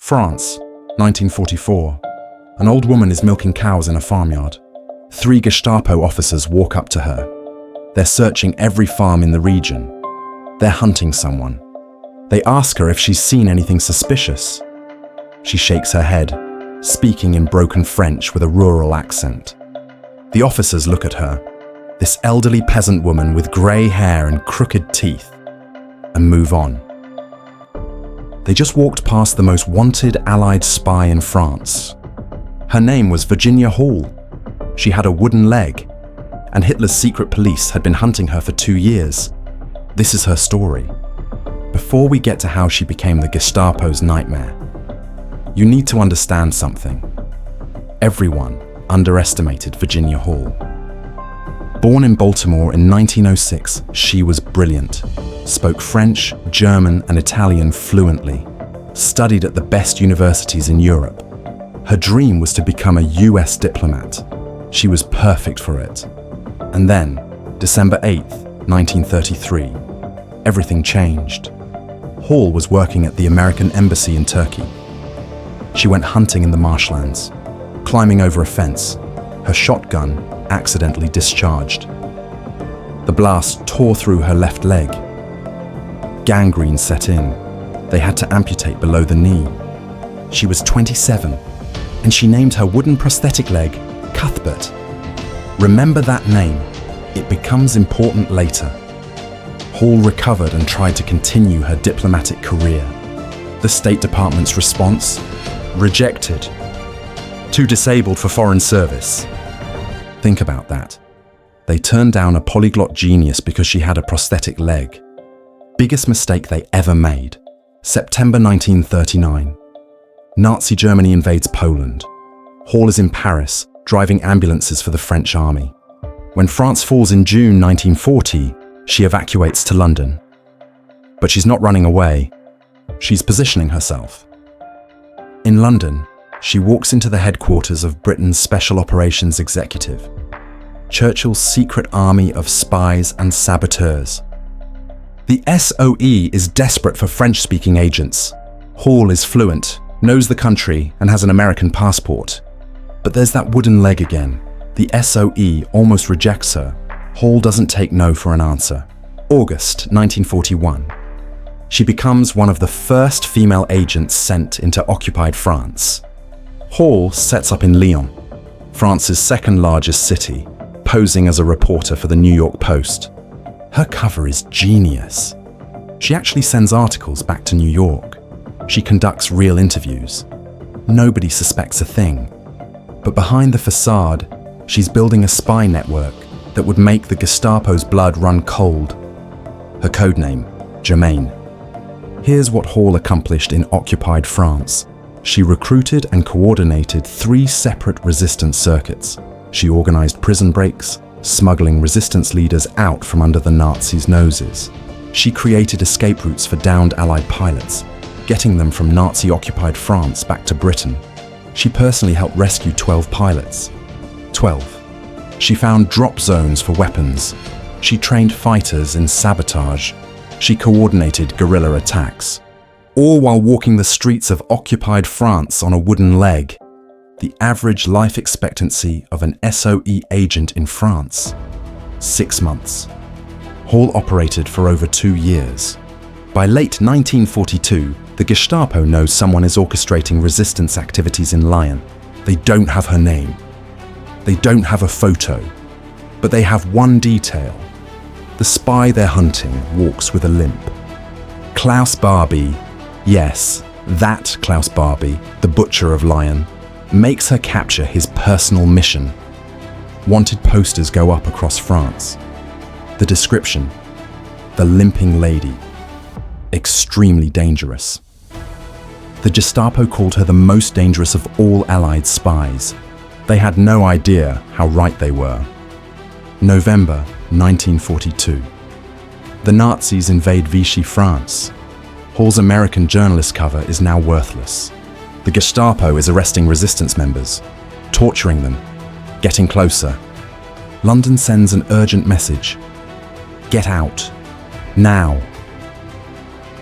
France, 1944. An old woman is milking cows in a farmyard. 3 Gestapo officers walk up to her. They're searching every farm in the region. They're hunting someone. They ask her if she's seen anything suspicious. She shakes her head, speaking in broken French with a rural accent. The officers look at her, this elderly peasant woman with grey hair and crooked teeth, and move on. They just walked past the most wanted Allied spy in France. Her name was Virginia Hall. She had a wooden leg, and Hitler's secret police had been hunting her for 2 years. This is her story. Before we get to how she became the Gestapo's nightmare, you need to understand something. Everyone underestimated Virginia Hall. Born in Baltimore in 1906, she was brilliant. Spoke French, German, and Italian fluently. Studied at the best universities in Europe. Her dream was to become a US diplomat. She was perfect for it. And then, December 8th, 1933, everything changed. Hall was working at the American Embassy in Turkey. She went hunting in the marshlands, climbing over a fence. Her shotgun accidentally discharged. The blast tore through her left leg. Gangrene set in. They had to amputate below the knee. She was 27, and she named her wooden prosthetic leg Cuthbert. Remember that name. It becomes important later. Hall recovered and tried to continue her diplomatic career. The State Department's response? Rejected. Too disabled for foreign service. Think about that. They turned down a polyglot genius because she had a prosthetic leg. Biggest mistake they ever made. September 1939. Nazi Germany invades Poland. Hall is in Paris, driving ambulances for the French army. When France falls in June 1940, she evacuates to London. But she's not running away. She's positioning herself. In London, she walks into the headquarters of Britain's Special Operations Executive, Churchill's secret army of spies and saboteurs. The SOE is desperate for French-speaking agents. Hall is fluent, knows the country, and has an American passport. But there's that wooden leg again. The SOE almost rejects her. Hall doesn't take no for an answer. August 1941. She becomes one of the first female agents sent into occupied France. Hall sets up in Lyon, France's second largest city, posing as a reporter for the New York Post. Her cover is genius. She actually sends articles back to New York. She conducts real interviews. Nobody suspects a thing. But behind the facade, she's building a spy network that would make the Gestapo's blood run cold. Her codename, Germaine. Here's what Hall accomplished in occupied France. She recruited and coordinated 3 separate resistance circuits. She organized prison breaks, smuggling resistance leaders out from under the Nazis' noses. She created escape routes for downed Allied pilots, getting them from Nazi-occupied France back to Britain. She personally helped rescue 12 pilots. 12. She found drop zones for weapons. She trained fighters in sabotage. She coordinated guerrilla attacks. All while walking the streets of occupied France on a wooden leg. The average life expectancy of an SOE agent in France? 6 months. Hall operated for over 2 years. By late 1942, the Gestapo knows someone is orchestrating resistance activities in Lyon. They don't have her name. They don't have a photo. But they have one detail. The spy they're hunting walks with a limp. Klaus Barbie, yes, that Klaus Barbie, the Butcher of Lyon, makes her capture his personal mission. Wanted posters go up across France. The description: the limping lady. Extremely dangerous. The Gestapo called her the most dangerous of all Allied spies. They had no idea how right they were. November 1942. The Nazis invade Vichy, France. Hall's American journalist cover is now worthless. The Gestapo is arresting resistance members, torturing them, getting closer. London sends an urgent message. Get out. Now.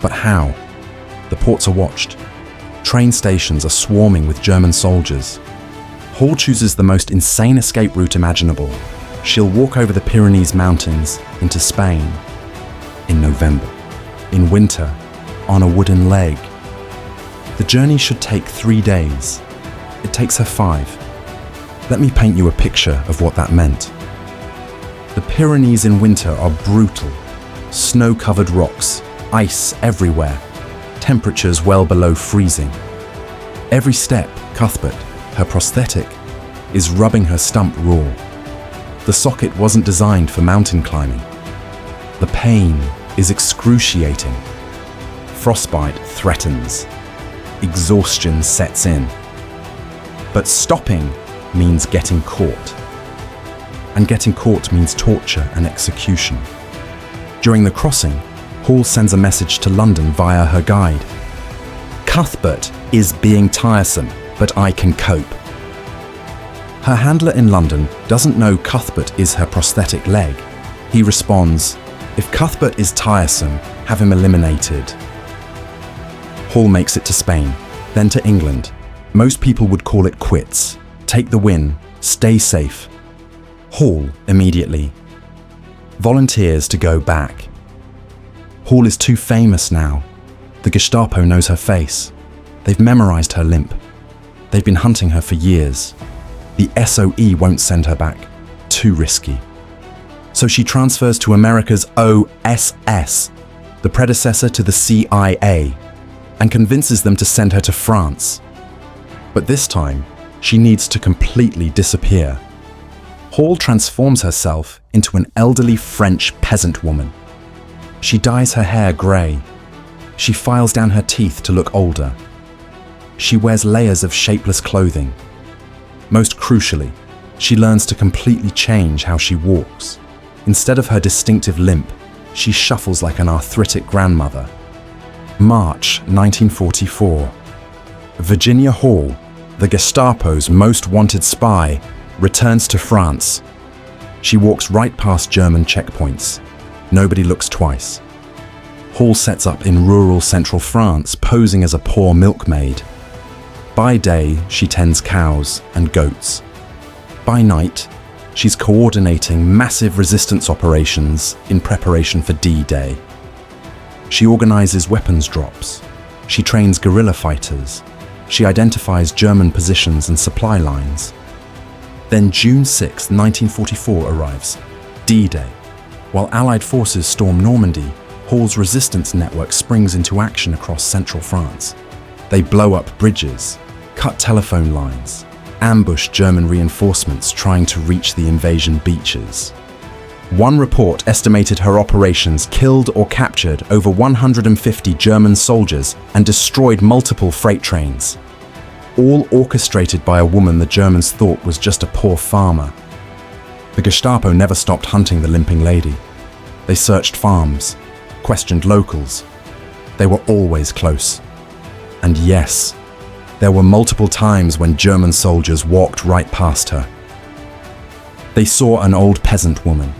But how? The ports are watched. Train stations are swarming with German soldiers. Hall chooses the most insane escape route imaginable. She'll walk over the Pyrenees mountains into Spain in November, in winter, on a wooden leg. The journey should take 3 days. It takes her 5. Let me paint you a picture of what that meant. The Pyrenees in winter are brutal. Snow-covered rocks, ice everywhere, temperatures well below freezing. Every step, Cuthbert, her prosthetic, is rubbing her stump raw. The socket wasn't designed for mountain climbing. The pain is excruciating. Frostbite threatens. Exhaustion sets in. But stopping means getting caught. And getting caught means torture and execution. During the crossing, Hall sends a message to London via her guide. Cuthbert is being tiresome, but I can cope. Her handler in London doesn't know Cuthbert is her prosthetic leg. He responds, if Cuthbert is tiresome, have him eliminated. Hall makes it to Spain, then to England. Most people would call it quits. Take the win, stay safe. Hall immediately volunteers to go back. Hall is too famous now. The Gestapo knows her face. They've memorized her limp. They've been hunting her for years. The SOE won't send her back. Too risky. So she transfers to America's OSS, the predecessor to the CIA, and convinces them to send her to France. But this time, she needs to completely disappear. Hall transforms herself into an elderly French peasant woman. She dyes her hair grey. She files down her teeth to look older. She wears layers of shapeless clothing. Most crucially, she learns to completely change how she walks. Instead of her distinctive limp, she shuffles like an arthritic grandmother. March 1944. Virginia Hall, the Gestapo's most wanted spy, returns to France. She walks right past German checkpoints. Nobody looks twice. Hall sets up in rural central France, posing as a poor milkmaid. By day, she tends cows and goats. By night, she's coordinating massive resistance operations in preparation for D-Day. She organizes weapons drops. She trains guerrilla fighters. She identifies German positions and supply lines. Then June 6, 1944 arrives, D-Day. While Allied forces storm Normandy, Hall's resistance network springs into action across central France. They blow up bridges, cut telephone lines, ambush German reinforcements trying to reach the invasion beaches. One report estimated her operations killed or captured over 150 German soldiers and destroyed multiple freight trains. All orchestrated by a woman the Germans thought was just a poor farmer. The Gestapo never stopped hunting the limping lady. They searched farms, questioned locals. They were always close. And yes, there were multiple times when German soldiers walked right past her. They saw an old peasant woman,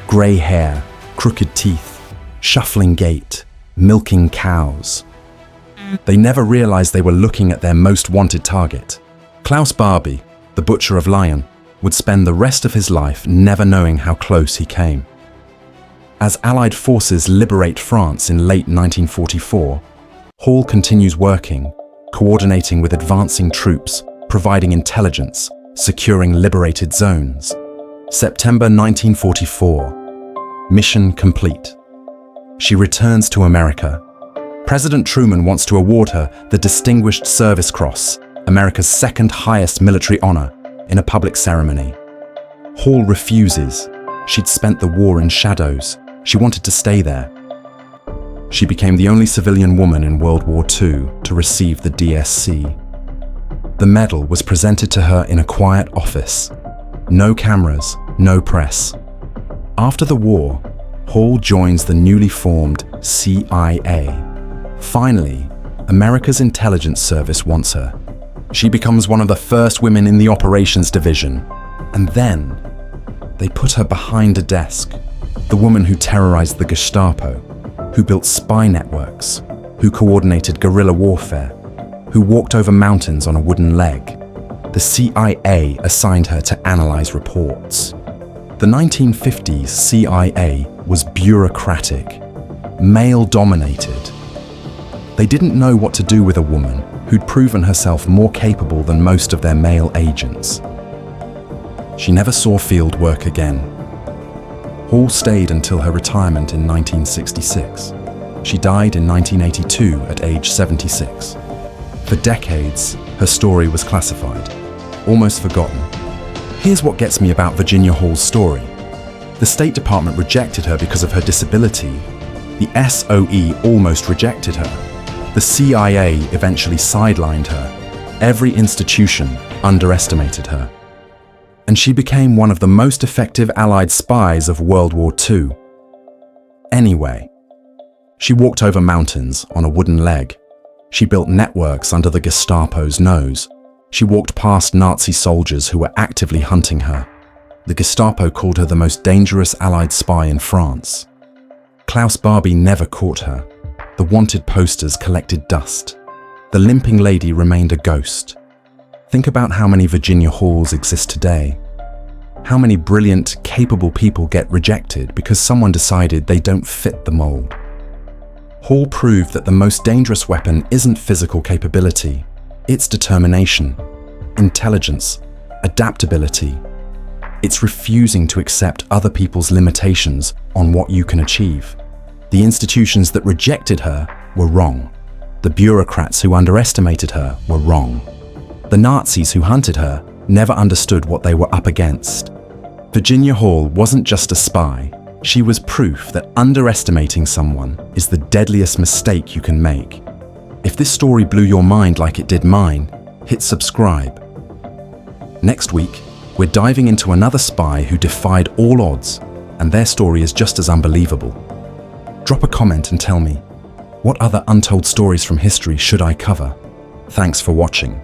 grey hair, crooked teeth, shuffling gait, milking cows. They never realized they were looking at their most wanted target. Klaus Barbie, the Butcher of Lyon, would spend the rest of his life never knowing how close he came. As Allied forces liberate France in late 1944, Hall continues working, coordinating with advancing troops, providing intelligence, securing liberated zones. September 1944. Mission complete. She returns to America. President Truman wants to award her the Distinguished Service Cross, America's second highest military honor, in a public ceremony. Hall refuses. She'd spent the war in shadows. She wanted to stay there. She became the only civilian woman in World War II to receive the DSC. The medal was presented to her in a quiet office. No cameras, no press. After the war, Hall joins the newly formed CIA. Finally, America's intelligence service wants her. She becomes one of the first women in the operations division. And then, they put her behind a desk. The woman who terrorized the Gestapo, who built spy networks, who coordinated guerrilla warfare, who walked over mountains on a wooden leg. The CIA assigned her to analyze reports. The 1950s CIA was bureaucratic, male-dominated. They didn't know what to do with a woman who'd proven herself more capable than most of their male agents. She never saw field work again. Hall stayed until her retirement in 1966. She died in 1982 at age 76. For decades, her story was classified, almost forgotten. Here's what gets me about Virginia Hall's story. The State Department rejected her because of her disability. The SOE almost rejected her. The CIA eventually sidelined her. Every institution underestimated her. And she became one of the most effective Allied spies of World War II. Anyway, she walked over mountains on a wooden leg. She built networks under the Gestapo's nose. She walked past Nazi soldiers who were actively hunting her. The Gestapo called her the most dangerous Allied spy in France. Klaus Barbie never caught her. The wanted posters collected dust. The limping lady remained a ghost. Think about how many Virginia Halls exist today. How many brilliant, capable people get rejected because someone decided they don't fit the mold. Hall proved that the most dangerous weapon isn't physical capability, it's determination, intelligence, adaptability. It's refusing to accept other people's limitations on what you can achieve. The institutions that rejected her were wrong. The bureaucrats who underestimated her were wrong. The Nazis who hunted her never understood what they were up against. Virginia Hall wasn't just a spy. She was proof that underestimating someone is the deadliest mistake you can make. If this story blew your mind like it did mine, hit subscribe. Next week, we're diving into another spy who defied all odds, and their story is just as unbelievable. Drop a comment and tell me, what other untold stories from history should I cover? Thanks for watching.